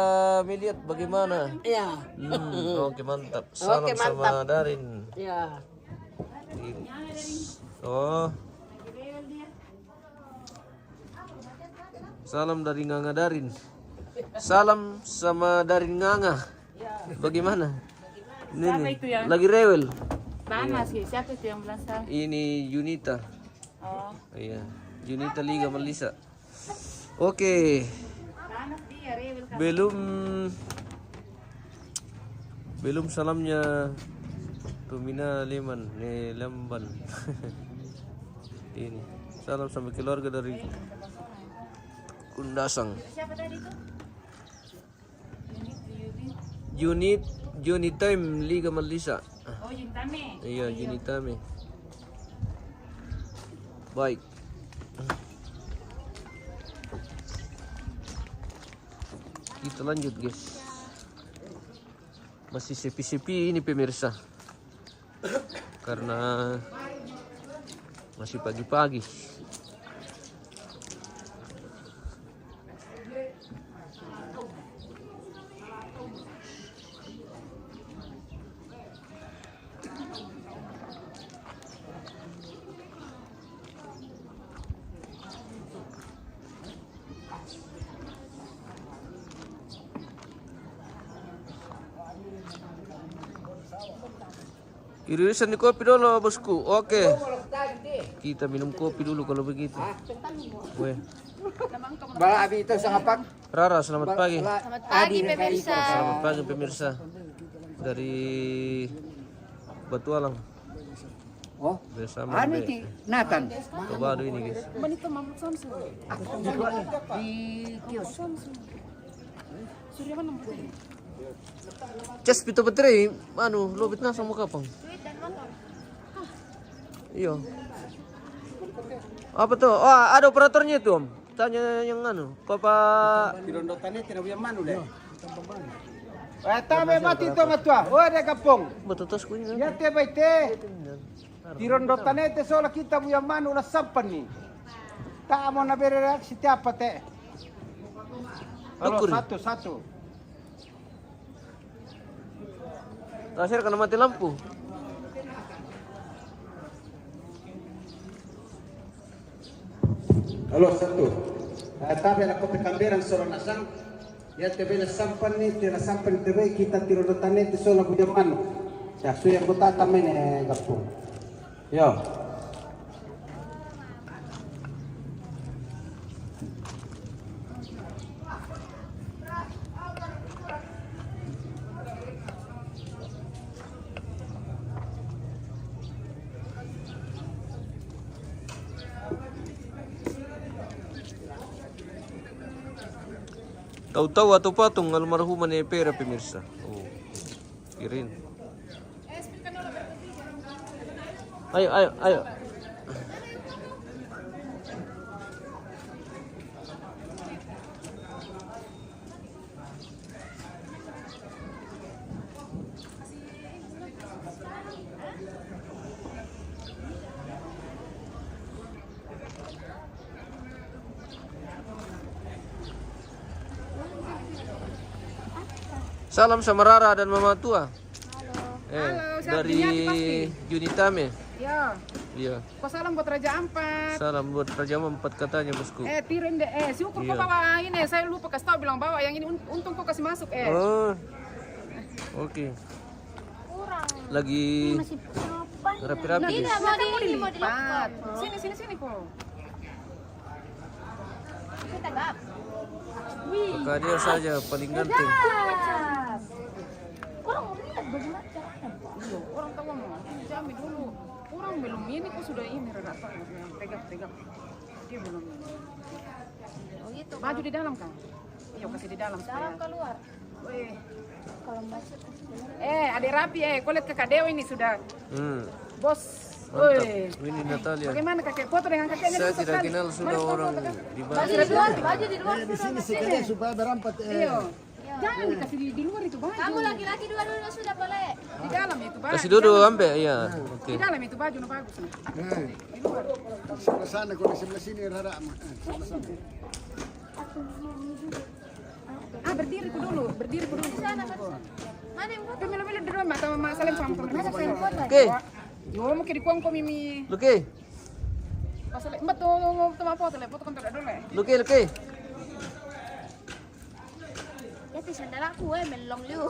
melihat bagaimana? Ya. Oke, mantap. Salam sama Darin. Ya. Oh. Salam dari Nganga Darin. Salam sama Darin Nganga. Bagaimana? Siapa itu yang Lagi rewel. panas sih? Siapa itu yang bilang saya? Ini Yunita. Oh. Iya, Yunita Liga Melisa. Oke. Panas dia, rewel kan. Belum salamnya Tumina Leman Lamban. Ini salam sama keluarga dari Kundasang. Siapa tadi itu? Unitime Liga Melisa. Oh, Juntame. Iya, Unitime. Baik. Kita lanjut, guys. Masih sepi-sepi ini pemirsa. Karena masih pagi-pagi. Irisan di kopi dulu, bosku. Oke. Kita minum kopi dulu kalau begitu. Weh. Balabi itu sangapak. Rara, selamat pagi. Selamat pagi pemirsa. Selamat pagi pemirsa. Dari Batu Alang. Oh, Bersama anu ti Nathan. Tobado ini, guys. Di kios. Cas pito baterai, anu, lobit na sa mukha pang. Iyo. Apa tuh? Oh, ada operatornya itu, Om. Tanya yang anu, Papa. Dirondotane tinawiyan manu le. Tame mati to matua. O de kapong. Batutos ko yun. Ya te baite. Dirondotane te sola kita buya manu la sampan ni. Ta mo na bere reaksi te apa te. Halo, Ukur. satu. Tasir kena mati lampu. Halo, satu. Tabe na kopi kamberan sola nasang. Ya te bela sampan ni te la sampan te be kita dirondotane te sola buya manu. Ya suya kota tamene kapong. Yo. Tahu-tahu atau patung almarhumah ni pera pemirsa. Oh, kirin. Ayo. Salam sama Rara dan Mama Tua. Halo, siapa dari Juniati pasti? Junitame. Iya. Iya. Kau salam buat Raja Ampat. Salam buat Raja Ampat katanya bosku. Tirin deh. Syukur kau Iya. bawa ini. Saya lupa kasih tahu bilang bawa yang ini. Untung kau kasih masuk. Oh. Oke. Lagi rapi-rapi. Tidak mau dilipat. Sini kau. Maka dia saja paling ganteng. Orang mau lihat bagaimana caranya. Iya, orang tahu mau. Ini Jami dulu. Orang belum ini kok sudah ini rata yang tegak. Dia belum ini. Oh gitu. Baju di dalam kan? Iya, kasih di dalam. Dalam keluar. Weh. Kalau masuk kasih keluar. Adik rapi kau lihat kakak Dewa ini sudah. Bos. Mantap. Woi. Ini Natalia. Bagaimana kakek foto dengan kakeknya? Saya dulu tidak sekali. kenal sudah orang di Baju bawah. di luar, baju di luar. Di sini sekali supaya berampat. Iya. Jangan dikasih di luar itu baju. Kamu laki-laki dua dulu sudah boleh. Di dalam itu baju. Kasih duduk ampe ya. Oke. Di dalam itu baju bagus. Di luar. Sebelah sana, kalau di sebelah sini rada. Sebelah sana. Berdiri ku dulu. Di sana kan. Mana yang foto? Pemilu di rumah sama Salim sama teman. Mana yang foto? Oke. Yo mau kiri kuang ko mimi. Luki. Pasal mbak tuh mau foto kan tidak dulu. Luki. Ya ti sandal aku melong liu.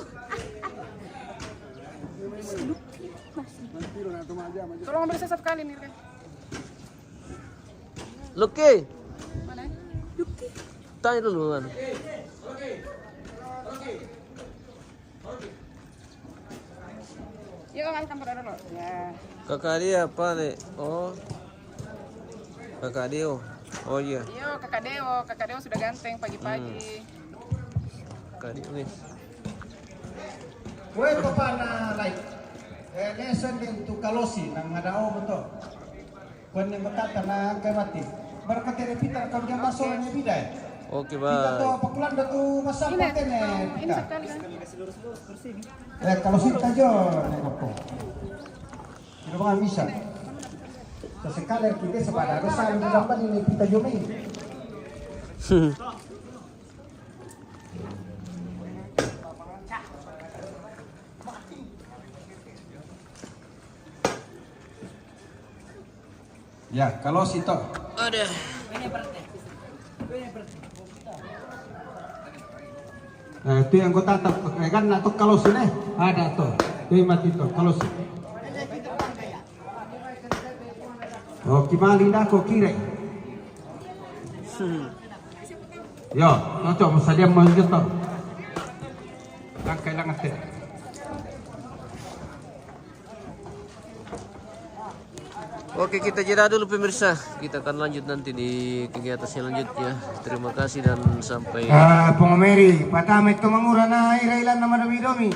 Tolong ambil saya satu kali nih. Luki. Mana? Tanya dulu kan. Yuk kan kantor dulu. Ya. Kakak dia apa nih? Oh. Kakak Dio. Oh iya. Yo kakak Dewo sudah ganteng pagi-pagi. Kakak Dio nih. Kue kopana like. Lesson din tu kalosi nang ngadao beto. Kuen yang berkata na kemati. Berkata repita kau jangan masuk ni bidai. Oke, Kita tu bye. apa kulan dah tu masa Ini pakai ni. ini sekali kan. Kalau kita jo ni apa? Kita bukan bisa. Sesekali kita sepada besar di dalam ini kita jo main. Ya, kalau situ. Ada. Itu yang gue tatap, kan atau kalau sini ada tuh, itu mati tuh kalau sini. Oh, kimali dah kau kira. Yo, nocok masa dia manjat tuh. Langkai langat deh. Oke, kita jeda dulu pemirsa. Kita akan lanjut nanti di kegiatan selanjutnya. Terima kasih dan sampai Pengomeri, patame tu mangura na irailan nama domi.